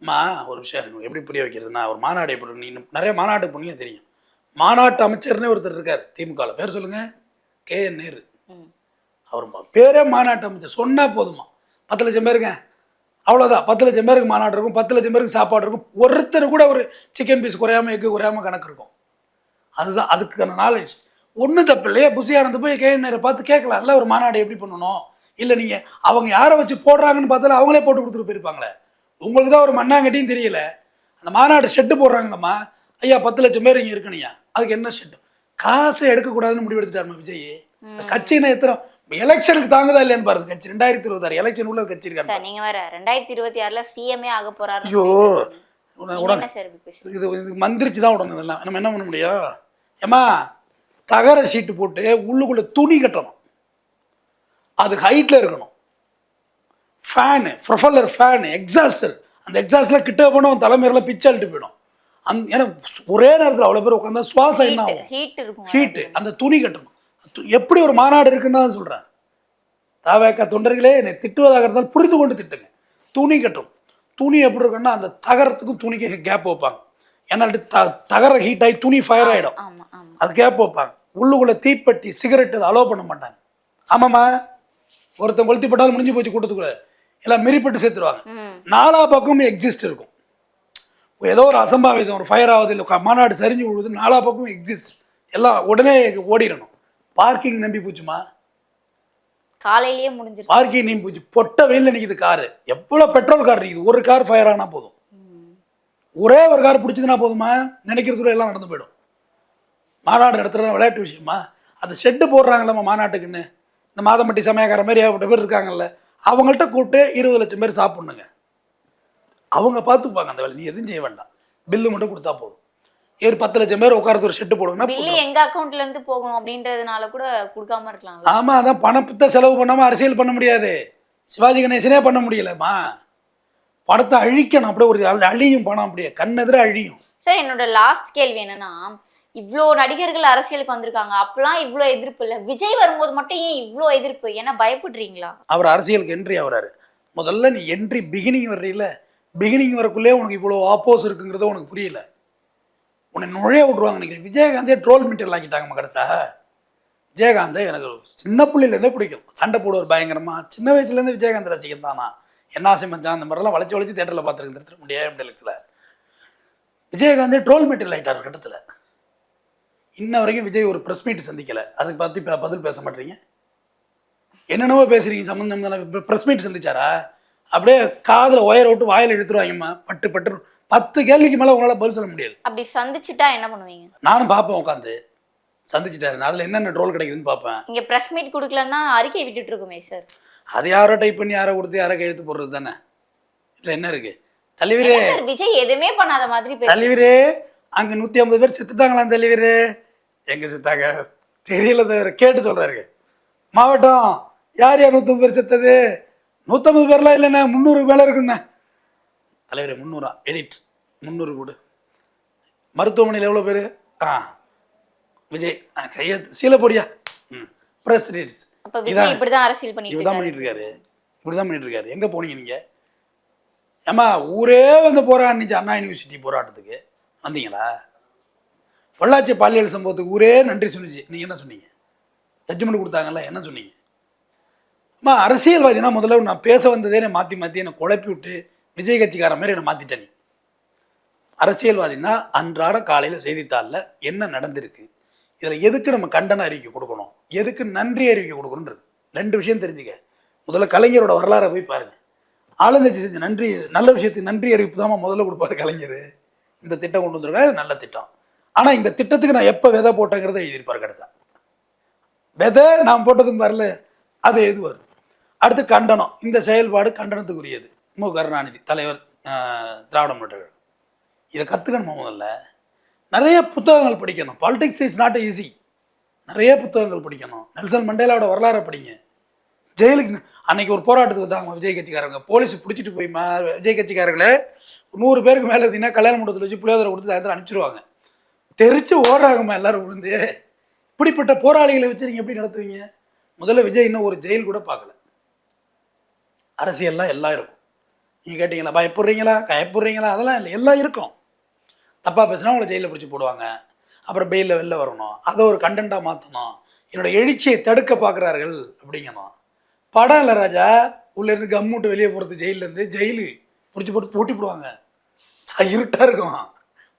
அம்மா ஒரு விஷயம் இருக்கு, எப்படி புரிய வைக்கிறதுனா, ஒரு மாநாடு எப்படி, நீ நிறைய மாநாட்டு புண்ணியம் தெரியும். மாநாட்டு அமைச்சர்னே ஒருத்தர் இருக்கார் திமுகவில், பேர் சொல்லுங்க, KN நேரு. அவர் பேரே மாநாட்டு அமைச்சர். சொன்னால் போதுமா, 10 லட்சம் பேருங்க, அவ்வளோதான். 10 லட்சம் பேருக்கு மாநாடு இருக்கும், 10 லட்சம் பேருக்கு சாப்பாடு இருக்கும், ஒருத்தர் கூட ஒரு சிக்கன் பீஸ் குறையாமல் எக்கு குறையாமல் கணக்கு இருக்கும். அதுதான் அதுக்கான நாலேஜ். ஒன்றும் தப்பு இல்லையா? புசியானது போய் KN நேரை பார்த்து கேட்கலாம், இல்லை ஒரு மாநாடு எப்படி பண்ணணும். இல்லை நீங்கள் அவங்க யாரை வச்சு போடுறாங்கன்னு பார்த்தாலும் அவங்களே போட்டு கொடுத்துட்டு போயிருப்பாங்களே. உங்களுக்கு தான் ஒரு மண்ணாங்கட்டியும் தெரியல. அந்த மாநாடு ஷெட்டு போடுறாங்கம்மா, ஐயா 10 லட்சம் பேர் இங்கே இருக்கணும்யா, அதுக்கு என்ன ஷெட்டு? காசை எடுக்கக்கூடாதுன்னு முடிவு எடுத்துட்டாருமா விஜய். கட்சினா எத்தனை எலெக்ஷனுக்கு தாங்குதா இல்லையான்னு பாருங்க. கட்சி 2026 எலெக்ஷன் உள்ள கட்சி இருக்காங்க. நீங்க வேற 2026ல சிஎம்ஏ ஆக போறாரு. ஐயோ, இது மந்திரிச்சு தான் உடனே இதெல்லாம் நம்ம என்ன பண்ண முடியும்? ஏமா தகர ஷீட்டு போட்டு உள்ளுக்குள்ள துணி கட்டணும், அது ஹைட்ல இருக்கணும், ஃபேனு, ப்ரொஃபல்லர் ஃபேனு, எக்ஸாஸ்டர், அந்த எக்ஸாஸ்ட்லாம் கிட்ட போனோம் தலைமையில பிச்சு அழுட்டு போயிடும். ஏன்னா ஒரே நேரத்தில் அவ்வளோ பேர் உட்காந்தா சுவாசம் என்ன ஆகும்? ஹீட்டு. அந்த துணி கட்டணும். எப்படி ஒரு மாநாடு இருக்குன்னு தான் சொல்கிறேன். தாவேக்கா தொண்டர்களே என்னை திட்டுவதாக இருந்தால் புரிந்து கொண்டு திட்டுங்க. துணி கட்டும். துணி எப்படி இருக்குன்னா, அந்த தகரத்துக்கும் துணிக்கு கேப் வைப்பாங்க. ஏன்னா தகர ஹீட் ஆகி துணி ஃபயர் ஆகிடும், அது கேப் வைப்பாங்க. உள்ளுக்குள்ளே தீப்பெட்டி சிகரெட் அதை அலோவ் பண்ண மாட்டாங்க. ஆமாம்மா, ஒருத்தன் கொளுத்தி போட்டாலும் முடிஞ்சு போச்சு கூட்டத்துக்குள்ள, எல்லாம் மிரிப்பட்டு சேர்த்துருவாங்க. 4 பக்கமும் எக்ஸிஸ்ட் இருக்கும். ஏதோ ஒரு அசம்பாவிதம், ஒரு ஃபயர் ஆகுது, இல்லை மாநாடு சரிஞ்சு விழுது, 4 பக்கமும் எக்ஸிஸ்ட், எல்லாம் உடனே ஓடிடணும். பார்க்கிங் நம்பி போச்சுமா, காலையிலேயே முடிஞ்சிருச்சு. பார்க்கிங் நம்பி போச்சு. பொட்ட வெயில நிற்குது காரு, எவ்வளோ பெட்ரோல் கார் நிற்குது. ஒரு கார் ஃபயர் ஆனால் போதும், ஒரே ஒரு கார் பிடிச்சதுன்னா போதுமா, நினைக்கிறதுக்குள்ள எல்லாம் நடந்து போயிடும். மாநாடு நடத்துகிற விளையாட்டு விஷயமா? அந்த ஷெட்டு போடுறாங்கல்லம்மா மாநாட்டுக்குன்னு, இந்த மாதம்பட்டி சமயக்கார மாதிரி ஏகப்பட்ட பேர் இருக்காங்கல்ல, அவங்கள்ட்ட கூப்பிட்டு 20 லட்சம் பேர் சாப்பிட்ணுங்க. அவங்க பார்த்துப்பாங்க அந்த வேலை, நீ எதுவும் செய்ய வேண்டாம், பில்லு மட்டும் கொடுத்தா போதும். ஒரு 10 லட்சம் பேர் உட்காரத்து ஒரு ஷெட்டு போடுங்கன்னா பில்லு எங்க அக்கவுண்ட்ல இருந்து போகணும் அப்படின்றதுனால கூட கொடுக்காம இருக்கலாம். ஆமா, அதான் பணத்தை செலவு பண்ணாம அரசியல் பண்ண முடியாது. சிவாஜி கணேசனே பண்ண முடியலம்மா. பணத்தை அழிக்கணும், அப்படியே ஒரு அழியும் பணம், அப்படியே கண்ணெதிர அழியும். சார் என்னோட லாஸ்ட் கேள்வி என்னன்னா, இவ்வளோ நடிகர்கள் அரசியலுக்கு வந்திருக்காங்க, அப்பெல்லாம் இவ்வளோ எதிர்ப்பு இல்லை, விஜய் வரும்போது மட்டும் ஏன் இவ்வளோ எதிர்ப்பு? ஏன்னா பயப்படுறீங்களா? அவர் அரசியலுக்கு என்ட்ரி ஆகிறாரு. முதல்ல நீ என்ட்ரி பிகினிங் வர்றீல, பிகினிங் வரக்குள்ளே உனக்கு இவ்வளோ ஆப்போஸ் இருக்குங்கிறத உனக்கு புரியல. உன்னை நுழைய விட்ருவாங்க. நினைக்கிறேன் விஜயகாந்தே ட்ரோல் மெட்டீரியல் ஆக்கிட்டாங்க கடைசா. விஜயகாந்தை எனக்கு சின்ன பிள்ளையிலேருந்தே பிடிக்கும். சண்டை போடுவார் பயங்கரமாக. சின்ன வயசுலேருந்து விஜயகாந்த் ரசிகன் தானா. என்ன ஆசை மச்சான் அந்த மாதிரிலாம் வளைச்சி வளைச்சி தேட்டரில் பார்த்துருக்கு. திருத்த முடியாது டெலிக்ஸில் விஜயகாந்தே ட்ரோல் மெட்டீரியல் ஆகிட்டார் கட்டத்தில். இன்ன வரைக்கும் விஜய் ஒரு ப்ரெஸ் மீட் சந்திக்கலை. அதுக்கு பற்றி பதில் பேச மாட்டேறீங்க. என்னென்னவோ பேசுகிறீங்க சம்மந்தம் தானே. ப்ரெஸ் மீட் சந்திச்சாரா? அப்படியே காதில் ஒயரை விட்டு வாயில் இழுத்துருவாங்கம்மா. பட்டு பட்டு 10 கேள்விக்கு மேலே உங்களால் பதில் சொல்ல முடியாது. அப்படி சந்திச்சுட்டா என்ன பண்ணுவீங்க? நானும் பார்ப்பேன் உட்காந்து. சந்திச்சுட்டாரு, அதில் என்னென்ன ட்ரோல் கிடைக்குதுன்னு பார்ப்பேன். இங்கே ப்ரெஸ் மீட் கொடுக்கலன்னா அறிக்கை விட்டுட்டு இருக்குமே சார். அது யாரோ டைப் பண்ணி யாரோ கொடுத்து யாரோ கையெழுத்து போடுறது தானே. இதில் என்ன இருக்குது? தலைவரே விஜய் எதுவுமே பண்ணாத மாதிரி தலைவரே அங்கே 150 பேர் செத்துட்டாங்களாம் தலைவரே. எங்கே செத்தாங்க தெரியல தவிர கேட்டு சொல்கிறாரு. மாவட்டம் யார் 150 பேர் செத்தது? 150 பேர்லாம் இல்லைண்ணே, 300 மேலே இருக்குண்ணே. தலைவரே 300 எடிட் 300 கொடு. மருத்துவமனையில் எவ்வளோ பேர்? விஜய் கையை சீலை போடியா. ப்ரெஸ் ரீட்ஸ் இப்படிதான் அரசியல் பண்ணிட்டு இருக்காரு. இப்படிதான் பண்ணிட்டு இருக்காரு. எங்கே போனீங்க நீங்கள்? ஏம்மா ஊரே வந்து போராடிச்சு அண்ணா யூனிவர்சிட்டி போராட்டத்துக்கு வந்தீங்களா? பொள்ளாச்சி பாலியல் சம்பவத்துக்கு ஊரே நன்றி சொல்லிச்சு. நீங்கள் என்ன சொன்னீங்க? ஜட்ஜ்மெண்ட் கொடுத்தாங்கல்ல, என்ன சொன்னீங்க? அம்மா அரசியல்வாதினா முதல்ல நான் பேச வந்ததே என்னை மாற்றி என்னை குழப்பி விட்டு விஜய் கட்சிக்கார மாதிரி என்னை மாற்றிட்டேன். நீ அரசியல்வாதினா அன்றாட காலையில் செய்தித்தாளில் என்ன நடந்திருக்கு, இதில் எதுக்கு நம்ம கண்டன அறிக்கை கொடுக்கணும், எதுக்கு நன்றி அறிக்கை கொடுக்கணுன்றது 2 விஷயம் தெரிஞ்சுக்க. முதல்ல கலைஞரோட வரலாறை போய் பாருங்கள். ஆளுங்கட்சி செஞ்ச நன்றி நல்ல விஷயத்துக்கு நன்றி அறிவிப்பு தான் முதல்ல கொடுப்பாரு கலைஞர். இந்த திட்டம் கொண்டு வந்துருக்காங்க, நல்ல திட்டம். ஆனால் இந்த திட்டத்துக்கு நான் எப்போ விதை போட்டேங்கிறத எழுதியிருப்பார் கடைசா. விதை நான் போட்டதும் வரல, அதை எழுதுவார். அடுத்து கண்டனம். இந்த செயல்பாடு கண்டனத்துக்குரியது. மு கருணாநிதி தலைவர், திராவிட முன்னேற்ற கழகம். இதை கற்றுக்கணுமா? முதல்ல நிறைய புத்தகங்கள் படிக்கணும். Politics is not easy. நிறைய புத்தகங்கள் படிக்கணும். நெல்சன் மண்டேலாவோட வரலாறை படிங்க. ஜெயிலுக்கு அன்னைக்கு ஒரு போராட்டத்துக்கு வந்தாங்க விஜய் கட்சிக்காரங்க. போலீஸ் பிடிச்சிட்டு போய் விஜய் கட்சிக்காரங்களே 100 பேருக்கு மேலே இருந்தீங்கன்னா கல்யாண மண்டபத்தில் வச்சு புளியோதரை கொடுத்து சாயந்தரம் அனுப்பிச்சிடுவாங்க. தெரிச்சு ஓடுறாங்கம்மா எல்லாரும் விழுந்து. இப்படிப்பட்ட போராளிகளை வச்சு நீங்கள் எப்படி நடத்துவீங்க? முதல்ல விஜய் இன்னும் ஒரு ஜெயில் கூட பார்க்கல. அரசியல்லாம் எல்லாம் இருக்கும். நீங்கள் கேட்டிங்களா பயப்படுறீங்களா கயப்படுறீங்களா? அதெல்லாம் இல்லை, எல்லாம் இருக்கும். தப்பாக பேசுனா உங்களை ஜெயிலில் பிடிச்சி போடுவாங்க. அப்புறம் பெயிலில் வெளில வரணும். அதை ஒரு கண்டென்ட்டாக மாற்றணும். என்னோட எழுச்சியை தடுக்க பார்க்குறார்கள் அப்படிங்கணும். படம் இல்லை ராஜா. உள்ளேருந்து கம்முட்டு வெளியே போகிறது ஜெயிலேருந்து. ஜெயிலு பிடிச்சி போட்டு பூட்டி போடுவாங்க. இருட்டாக இருக்கும்,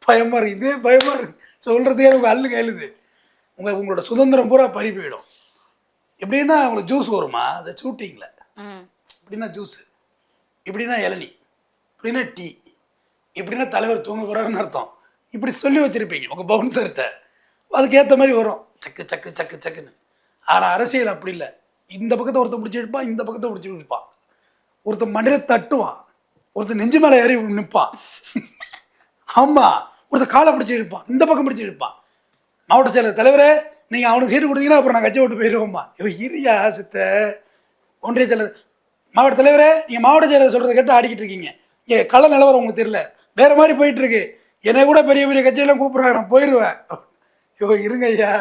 பயமாக இருக்குது. இதே பயமாக இருக்குது சொல்கிறதுக்கே உங்கள் அல்லு கையிலுது. உங்களோட சுதந்திரம் பூரா பறி போயிடும். எப்படின்னா உங்களுக்கு ஜூஸ் வருமா? அதை ஷூட்டிங்கில் இப்படின்னா ஜூஸு, இப்படின்னா இளநீ, இப்படின்னா டீ, இப்படின்னா தலைவர் தூங்க போகிறாருன்னு அர்த்தம். இப்படி சொல்லி வச்சுருப்பீங்க உங்கள் பவுன்சர்கிட்ட. அதுக்கேற்ற மாதிரி வரும் சக்கு சக்கு சக்கு சக்குன்னு. ஆனால் அரசியல் அப்படி இல்லை. இந்த பக்கத்தை ஒருத்தன் பிடிச்சி எடுப்பான், இந்த பக்கத்தை பிடிச்சி இழுப்பான். ஒருத்தன் மண்டியை தட்டுவான், ஒருத்தன் நெஞ்சு மேலே ஏறி நிற்பான். ஆமாம், ஒருத்தன் காலை பிடிச்சி இழுப்பான், இந்த பக்கம் பிடிச்சி இழுப்பான். மாவட்ட செயலர் தலைவரே நீங்கள் அவனுக்கு சீட்டு கொடுத்தீங்கன்னா அப்புறம் நான் கட்சி விட்டு போயிடுவோம்மா. இரியா சித்த. ஒன்றிய செயலர் மாவட்ட தலைவரே நீங்கள் மாவட்ட செயலர் சொல்கிறத கேட்டு ஆடிக்கிட்டு இருக்கீங்க. இங்கே கள நிலவரம் உங்களுக்கு தெரியல, வேறு மாதிரி போயிட்டுருக்கு. என்னை கூட பெரிய பெரிய கட்சியெல்லாம் கூப்பிட்றாங்க, நான் போயிடுவேன். இருங்க ஐயா.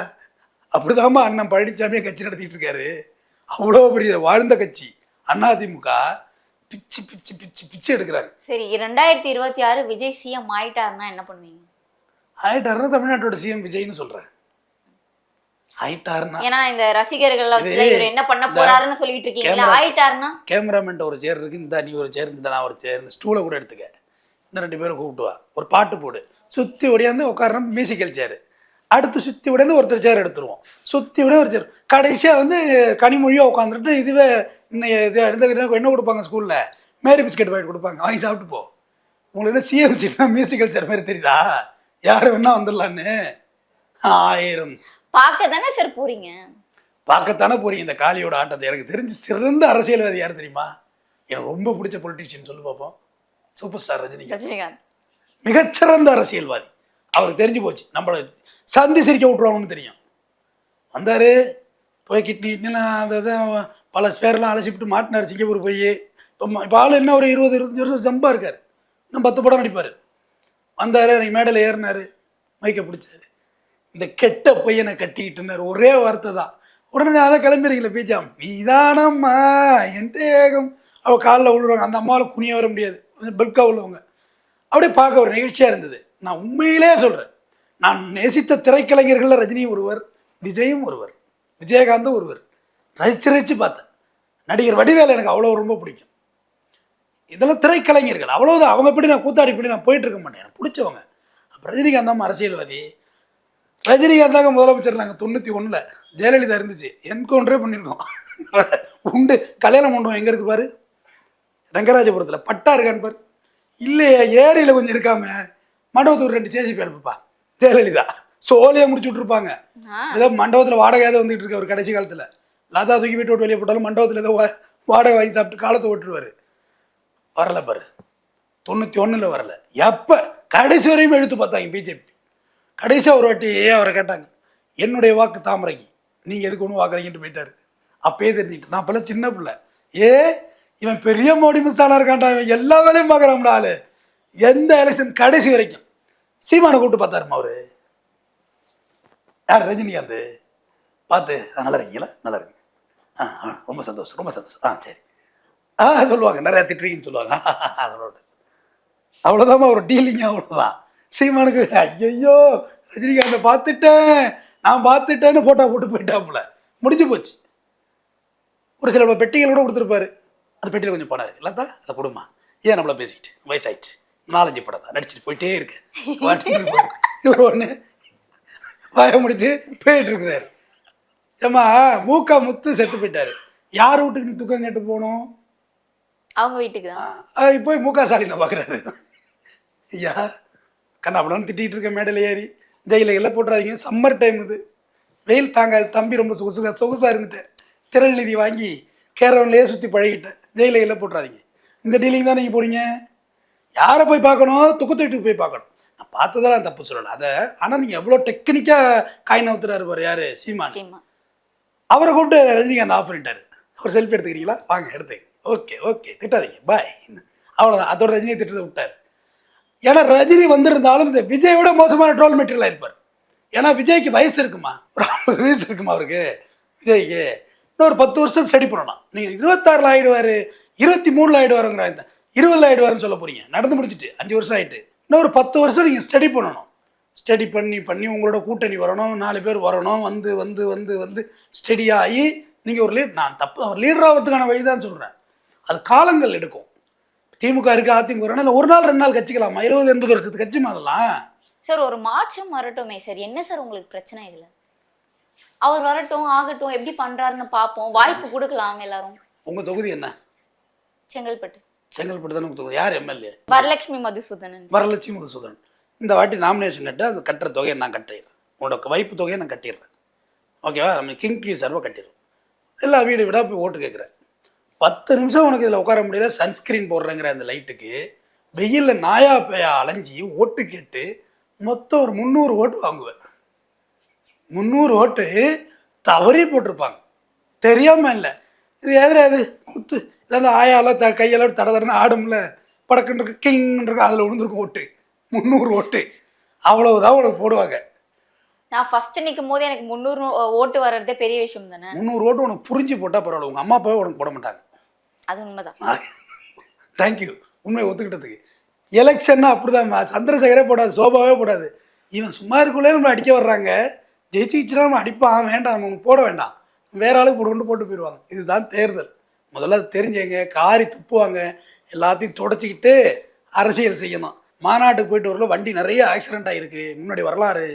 அப்படிதாம்மா அண்ணன் பழனிசாமியை கட்சி நடத்திட்டு இருக்காரு. அவ்வளோ பெரிய வாழ்ந்த கட்சி அதிமுக. பிச்சு பிச்சு பிச்சு பிச்சு எடுக்கிறாங்க. சரி, 2026 விஜய் சிஎம் ஆயிட்டாருன்னா என்ன பண்ணுவீங்க? ஆயிட்டாருன்னா தமிழ்நாட்டோட சிஎம் விஜய்னு சொல்கிறேன். ஆயிட்டாருன்னா ஏன்னா இந்த ரசிகர்கள் இவர் என்ன பண்ண போறாருன்னு சொல்லிட்டு இருக்கீங்களா? ஆயிட்டாருன்னா கேமராமேன் ஒரு சேர் இருக்கு, இந்த நீ ஒரு சேர், இந்த நான் ஒரு சேர், இந்த ஸ்டூலை கூட எடுத்துக்க, இன்னும் 2 பேரும் கூப்பிட்டு வா, ஒரு பாட்டு போடு, சுற்றி ஒடியாந்து உட்காரணும் மியூசிக்கல் சேரு. அடுத்து சுற்றி உடைந்து ஒருத்தர் சேர் எடுத்துருவோம், சுற்றி உடைய ஒரு சேர். கடைசியாக வந்து கனிமொழியாக உட்காந்துட்டு இதுவே இது என்ன கொடுப்பாங்க ஸ்கூலில்? மேரி பிஸ்கெட் பாக்கெட் கொடுப்பாங்க, வாங்கி சாப்பிட்டு போ. உங்களுக்கு என்ன சிஎம் சீட்னா மியூசிக்கல் சேர் மாதிரி தெரியுதா? யார் வேணா வந்துடலான்னு. 1000 பார்க்க தானே சார் போறீங்க? பார்க்கத்தானே போறீங்க இந்த காளியோட ஆட்டத்தை. எனக்கு தெரிஞ்சு சிறந்த அரசியல்வாதி யார் தெரியுமா? எனக்கு ரொம்ப பிடிச்ச பொலிட்டீஷியன் சொல்லு பார்ப்போம். Super star Rajinikanth. மிகச்சிறந்த அரசியல்வாதி. அவருக்கு தெரிஞ்சு போச்சு நம்மளை சந்தி சிரிக்க விட்ருவாங்கன்னு தெரியும். வந்தார், போய் கிட்னிலாம் அந்த இதை பல ஸ்பேர்லாம் அழைச்சிட்டு மாட்டினார் சிங்கப்பூர் போய். இப்போ ஆள் என்ன ஒரு 20-25 வருஷம் ஜம்பாக இருக்கார், இன்னும் 10 படம் நடிப்பார். வந்தார், எனக்கு மேடையில் ஏறினார், மைக்கை பிடிச்சாரு, இந்த கெட்ட பையனை கட்டிக்கிட்டுனார். ஒரே வார்த்தை தான். உடனே அதை கிளம்பிடுறீங்களே பீஜாம், நீதானம்மா என் தேகம். அவள் காலில் விழுவாங்க. அந்த அம்மாவில் குனிய வர முடியாது, கொஞ்சம் பல்காக உள்ளவங்க. அப்படியே பார்க்க ஒரு நிகழ்ச்சியாக இருந்தது. நான் உண்மையிலே சொல்கிறேன், நான் நேசித்த திரைக்கலைஞர்களில் ரஜினியும் ஒருவர், விஜயும் ஒருவர், விஜயகாந்தும் ஒருவர். ரசிச்சு பார்த்தேன். நடிகர் வடிவேலு எனக்கு அவ்வளோ ரொம்ப பிடிக்கும். இதெல்லாம் திரைக்கலைஞர்கள், அவ்வளோதான். அவங்க எப்படி நான் கூத்தாடிப்படி நான் போயிட்டு இருக்க மாட்டேன், எனக்கு பிடிச்சவங்க. அப்போ ரஜினிகாந்த் அரசியல்வாதி. ரஜினிகாந்தாங்க முதலமைச்சர். நாங்கள் 91 ஜெயலலிதா இருந்துச்சு, என்கவுண்டரே பண்ணியிருக்கோம். உண்டு. கல்யாண மண்டபம் எங்கே இருக்கு பாரு, ரங்கராஜபுரத்தில். பட்டா இருக்கான்னு பாரு. இல்லையே, ஏரியில் கொஞ்சம் இருக்காம மண்டபத்துக்கு 2 சேசிப்பி அனுப்புப்பா. ஜெயலலிதா சோழியாக முடிச்சு விட்ருப்பாங்க. ஏதோ மண்டபத்தில் வாடகை ஏதோ வந்துட்டு இருக்கு அவர் கடைசி காலத்தில். லதா தூக்கி வீட்டு விட்டு வெளியே போட்டாலும் மண்டபத்தில் ஏதோ வாடகை வாங்கி சாப்பிட்டு காலத்தை விட்டுருவார். வரல பாரு, 91 வரல. எப்போ கடைசி வரையும் எழுத்து பார்த்தாங்க பிஜேபி. கடைசியாக ஒரு வாட்டி அவரை கேட்டாங்க, என்னுடைய வாக்கு தாமரைக்கு, நீங்கள் எதுக்கு ஒன்றும் வாக்களிக்கிட்டு போயிட்டாரு. அப்பயே தெரிஞ்சுக்கிட்டு, நான் அப்பெல்லாம் சின்ன பிள்ளை. இவன் பெரிய மோடி மிஸ்தானா இருக்கான்டா, இவன் எல்லா வேலையும் பார்க்குறான்டா ஆளு. எந்த எலெக்ஷன் கடைசி வரைக்கும் சீமானை கூப்பிட்டு பார்த்தாருமா அவரு. யார்? ரஜினிகாந்த். பார்த்து நல்லா இருக்கீங்களா? நல்லா இருக்கு. ரொம்ப சந்தோஷம், ரொம்ப சந்தோஷம். சரி. சொல்லுவாங்க, நிறையா திட்டுறீங்கன்னு சொல்லுவாங்க. அதோட அவ்வளோதாம்மா ஒரு டீலிங்க, அவ்வளோதான். சீமானுக்கு ஐயோ ரஜினிகாந்தை பார்த்துட்டேன், நான் பார்த்துட்டேன்னு ஃபோட்டோ போட்டு போயிட்டாப்புல, முடிஞ்சு போச்சு. ஒரு சில பெட்டிகள் கூட கொடுத்துருப்பாரு, அந்த பெட்டியில் கொஞ்சம் படம் இருக்கு, இல்லாதா அதை கொடுமா, ஏன் நம்மள பேசிக்கிட்டு வயசாயிடுச்சு, 4-5 படம் தான் நடிச்சுட்டு போயிட்டே இருக்கு. இவர் ஒன்று வாய முடிச்சு போயிட்டு இருக்கிறாரு. ஏம்மா மூக்கா முத்து செத்து போயிட்டாரு. யார் வீட்டுக்கு நீ துக்கம் கேட்டு போகணும்? அவங்க வீட்டுக்கு தான். இப்போ மூக்கா ஸ்டாலினை பார்க்குறாரு. ஐயா கண்ணா அப்படின்னு திட்டிகிட்டு இருக்க மேடையில் ஏறி. ஜெயில எல்லாம் போட்டுறாதீங்க, சம்மர் டைம் இது, வெயில் தாங்காது. தம்பி ரொம்ப சொகுசாக இருந்துட்டேன், திரள் நிதி வாங்கி கேரவன்லேயே சுற்றி பழகிட்டேன். ஜெயில எல்லாம் போட்டுறாதீங்க. இந்த டீலிங் தான் நீங்கள் போடுங்க. யாரை போய் பார்க்கணும்? துக்கத்துக்கு போய் பார்க்கணும். நான் பார்த்ததெல்லாம் தப்பு சொல்லலை அதை. ஆனால் நீங்கள் எவ்வளோ டெக்னிக்காக காய் நவுத்துறாரு பாரு. யார்? சீமான். அவரை கூப்பிட்டு ரஜினிகாந்த் ஆஃப் பண்ணிட்டாரு. ஒரு செல்ஃபி எடுத்துக்கிறீங்களா? வாங்க எடுத்துக்க. ஓகே ஓகே, திட்டாதீங்க, பாய். அவ்வளோதான். அதோட ரஜினியை திட்டத்தை விட்டார். ஏன்னா ரஜினி வந்திருந்தாலும் இந்த விஜயோட மோசமான ட்ரோல் மெட்டீரியலாக இருப்பார். ஏன்னா விஜய்க்கு வயசு இருக்குமா, ஒரு 50 வயசு இருக்குமா அவருக்கு. விஜய்க்கு இன்னும் ஒரு 10 வருஷம் ஸ்டடி பண்ணணும். நீங்கள் 26 ஆகிடுவார், 23 ஆகிடுவாருங்கிற, 20 ஆகிடுவாருன்னு சொல்ல போகிறீங்க. நடந்து முடிச்சுட்டு 5 வருஷம் ஆகிட்டு. இன்னும் ஒரு 10 வருஷம் நீங்கள் ஸ்டடி பண்ணணும். ஸ்டடி பண்ணி உங்களோட கூட்டணி வரணும், 4 பேர் வரணும், வந்து வந்து வந்து வந்து ஸ்டடி ஆகி நீங்கள் ஒரு நான் தப்பு, அவர் லீடர் ஆகிறதுக்கான வழி தான் சொல்கிறேன். அது காலங்கள் எடுக்கும். திமுக இருக்கு, அதிமுக இல்லை, ஒரு நாள் 2 நாள் கட்சிக்கலாமா? 70-80 வருஷத்துக்கு கட்சிமா அதெல்லாம். சார் ஒரு மாற்றம் வரட்டுமே சார், என்ன சார் உங்களுக்கு பிரச்சனை இதில்? அவர் வரட்டும், ஆகட்டும், எப்படி பண்றாருன்னு பார்ப்போம், வாய்ப்பு கொடுக்கலாம் எல்லாரும். உங்கள் தொகுதி என்ன? செங்கல்பட்டு. செங்கல்பட்டு தானே உங்கள் தொகுதி. யார் எம்எல்ஏ? வரலட்சுமி மதுசூதனன். வரலட்சுமி மதுசூதனன். இந்த வாட்டி நாமினேஷன் கட்ட, அது கட்டுற தொகையை நான் கட்டிடுறேன், உங்களோட வைப்பு தொகையை நான் கட்டிடுறேன். ஓகேவா? நம்ம கிங்கி சர்வை கட்டிடுறோம். எல்லா வீடு வீடாக போய் ஓட்டு கேட்குறேன். 10 நிமிஷம் உனக்கு இதில் உட்கார முடியல, சன்ஸ்கிரீன் போடுறேங்கிற அந்த லைட்டுக்கு வெயிலில் நாயா பேயா அலைஞ்சி ஓட்டு கேட்டு மொத்தம் ஒரு 300 ஓட்டு வாங்குவேன். 300 ஓட்டு தவறி போட்டிருப்பாங்க, தெரியாமல் இல்லை. இது எதிராது குத்து, இது அந்த ஆயாலாம் கையெல்லாம் தடன்னு ஆடும்ல, படக்குன்னு கிங்ன்றிருக்கு, அதில் விழுந்துருக்கும் ஓட்டு. 300 ஓட்டு அவ்வளவுதான் உனக்கு போடுவாங்க. நான் ஃபர்ஸ்ட் நிற்கும் போது எனக்கு 300 ஓட்டு வர்றதே பெரிய விஷயம் தானே. 300 ஓட்டு உனக்கு புரிஞ்சு போட்டால் பரவாயில்ல, உங்கள் அம்மா அப்பாவே உனக்கு போட மாட்டாங்க. அது உண்மைதான். தேங்க்யூ, உண்மையை ஒத்துக்கிட்டதுக்கு. எலெக்ஷன்னா அப்படிதான். சந்திரசேகரே போடாது, சோபாவே போடாது. இவன் சும்மா இருக்குள்ளே நம்ம அடிக்க வர்றாங்க, ஜெயிச்சிச்சுன்னா நம்ம அடிப்பான், வேண்டாம் நம்ம போட வேண்டாம், வேற ஆளுக்கு போட்டு போட்டு போயிடுவாங்க. இதுதான் தேர்தல். முதல்ல தெரிஞ்சவங்க காரி துப்புவாங்க, எல்லாத்தையும் தொடச்சிக்கிட்டு அரசியல் செய்யணும். மாநாட்டுக்கு போயிட்டு வரல, வண்டி நிறைய ஆக்சிடென்ட் ஆகிருக்கு, முன்னாடி வரலாறு,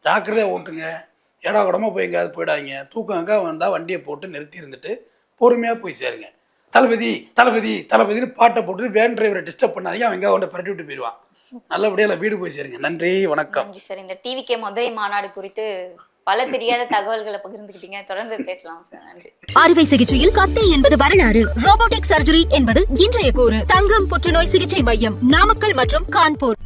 ஜாக்கிரதையாக ஓட்டுங்க, ஏடா கூடமாக போய் எங்கேயாவது போயிடாதீங்க. தூக்கங்க வந்தால் வண்டியை போட்டு நிறுத்தி இருந்துட்டு பொறுமையாக போய் சேருங்க. தளபதி தளபதி தளபதினு பாட்டை போட்டு வேன் டிரைவரை டிஸ்டர்ப் பண்ணாதீங்க, அவன் எங்கே அவன்கிட்ட பரட்டி விட்டு போயிடுவான். நல்லபடியாக வீடு போய் சேருங்க. நன்றி, வணக்கம். நன்றி சார். இந்த டிவிகே மதுரை மாநாடு குறித்து பல தெரியாத தகவல்களை பகிர்ந்துக்கிட்டீங்க. தொடர்ந்து பேசலாம் சார். நன்றி. அறுவை சிகிச்சையில் கத்தை என்பது வரலாறு, ரோபோட்டிக் சர்ஜரி என்பது இன்றைய கூறு. தங்கம் புற்றுநோய் சிகிச்சை மையம், நாமக்கல் மற்றும் கான்பூர்.